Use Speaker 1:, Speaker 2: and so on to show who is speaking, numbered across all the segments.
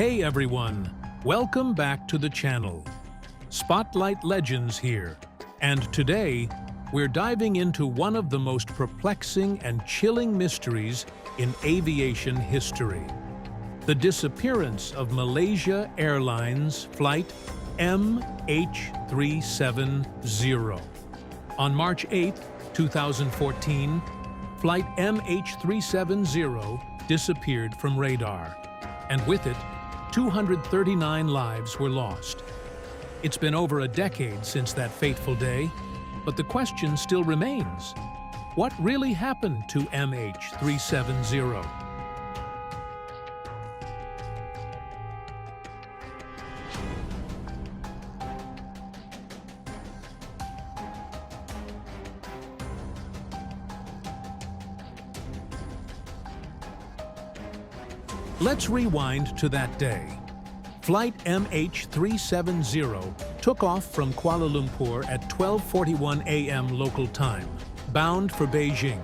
Speaker 1: Hey everyone, welcome back to the channel. Spotlight Legends here, and today we're diving into one of the most perplexing and chilling mysteries in aviation history. The disappearance of Malaysia Airlines Flight MH370. On March 8, 2014, Flight MH370 disappeared from radar, and with it, 239 lives were lost. It's been over a decade since that fateful day, but the question still remains: what really happened to MH370? Let's rewind to that day. Flight MH370 took off from Kuala Lumpur at 12:41 a.m. local time, bound for Beijing.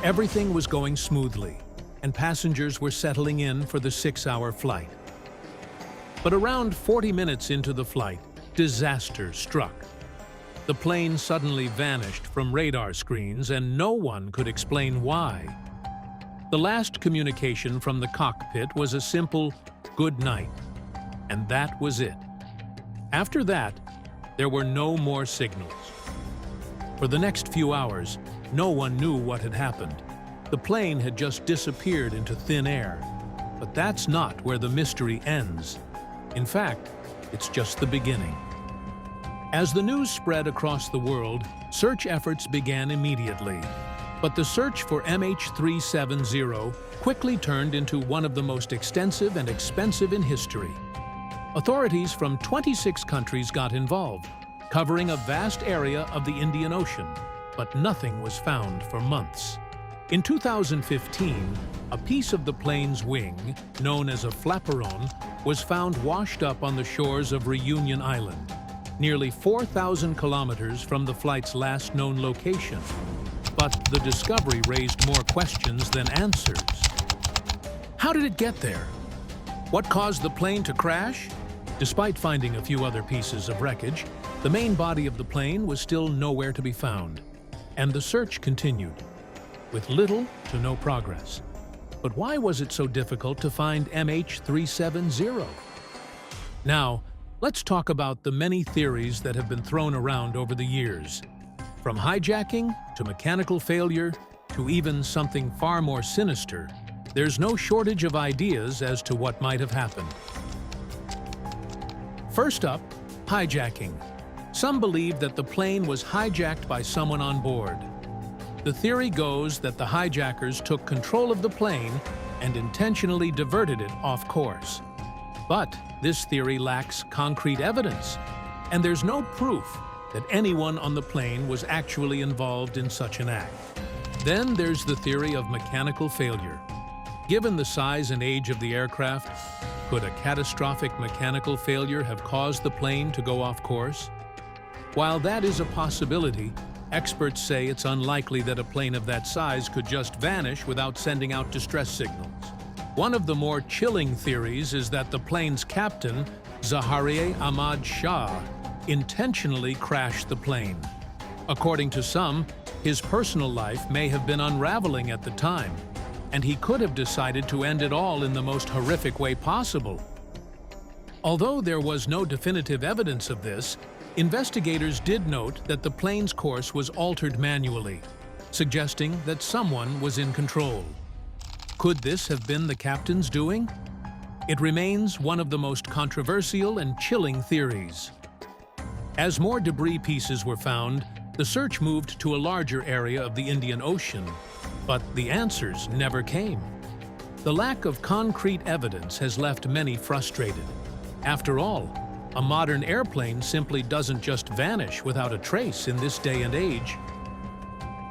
Speaker 1: Everything was going smoothly, and passengers were settling in for the 6-hour flight. But around 40 minutes into the flight, disaster struck. The plane suddenly vanished from radar screens, and no one could explain why. The last communication from the cockpit was a simple "good night," and that was it. After that, there were no more signals. For the next few hours, no one knew what had happened. The plane had just disappeared into thin air. But that's not where the mystery ends. In fact, it's just the beginning. As the news spread across the world, search efforts began immediately. But the search for MH370 quickly turned into one of the most extensive and expensive in history. Authorities from 26 countries got involved, covering a vast area of the Indian Ocean, but nothing was found for months. In 2015, a piece of the plane's wing, known as a flaperon, was found washed up on the shores of Reunion Island, nearly 4,000 kilometers from the flight's last known location. But the discovery raised more questions than answers. How did it get there? What caused the plane to crash? Despite finding a few other pieces of wreckage, the main body of the plane was still nowhere to be found, and the search continued, with little to no progress. But why was it so difficult to find MH370? Now, let's talk about the many theories that have been thrown around over the years. From hijacking to mechanical failure to even something far more sinister, there's no shortage of ideas as to what might have happened. First up, hijacking. Some believe that the plane was hijacked by someone on board. The theory goes that the hijackers took control of the plane and intentionally diverted it off course. But this theory lacks concrete evidence, and there's no proof that anyone on the plane was actually involved in such an act. Then there's the theory of mechanical failure. Given the size and age of the aircraft, could a catastrophic mechanical failure have caused the plane to go off course? While that is a possibility, experts say it's unlikely that a plane of that size could just vanish without sending out distress signals. One of the more chilling theories is that the plane's captain, Zaharieh Ahmad Shah, intentionally crashed the plane. According to some, his personal life may have been unraveling at the time, and he could have decided to end it all in the most horrific way possible. Although there was no definitive evidence of this, investigators did note that the plane's course was altered manually, suggesting that someone was in control. Could this have been the captain's doing? It remains one of the most controversial and chilling theories. As more debris pieces were found, the search moved to a larger area of the Indian Ocean, but the answers never came. The lack of concrete evidence has left many frustrated. After all, a modern airplane simply doesn't just vanish without a trace in this day and age.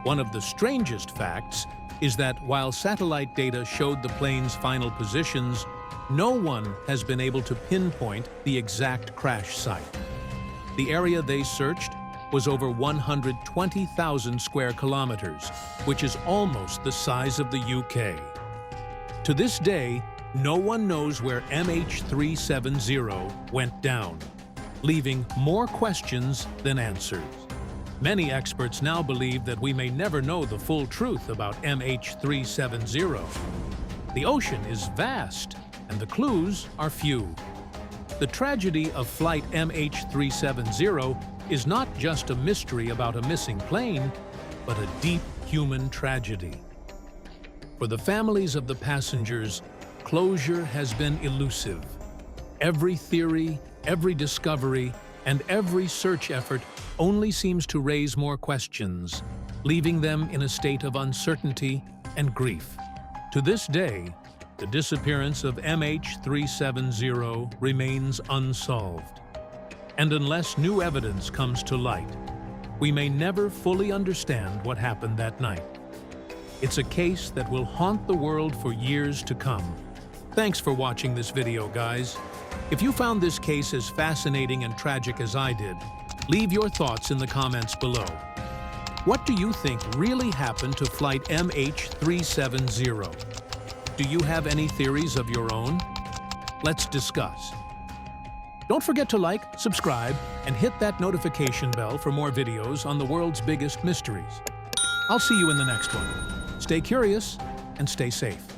Speaker 1: One of the strangest facts is that while satellite data showed the plane's final positions, no one has been able to pinpoint the exact crash site. The area they searched was over 120,000 square kilometers, which is almost the size of the UK. To this day, no one knows where MH370 went down, leaving more questions than answers. Many experts now believe that we may never know the full truth about MH370. The ocean is vast, and the clues are few. The tragedy of flight MH370 is not just a mystery about a missing plane, but a deep human tragedy. For the families of the passengers, closure has been elusive. Every theory, every discovery, and every search effort only seems to raise more questions, leaving them in a state of uncertainty and grief. To this day, the disappearance of MH370 remains unsolved. And unless new evidence comes to light, we may never fully understand what happened that night. It's a case that will haunt the world for years to come. Thanks for watching this video, guys. If you found this case as fascinating and tragic as I did, leave your thoughts in the comments below. What do you think really happened to flight MH370? Do you have any theories of your own? Let's discuss. Don't forget to like, subscribe, and hit that notification bell for more videos on the world's biggest mysteries. I'll see you in the next one. Stay curious and stay safe.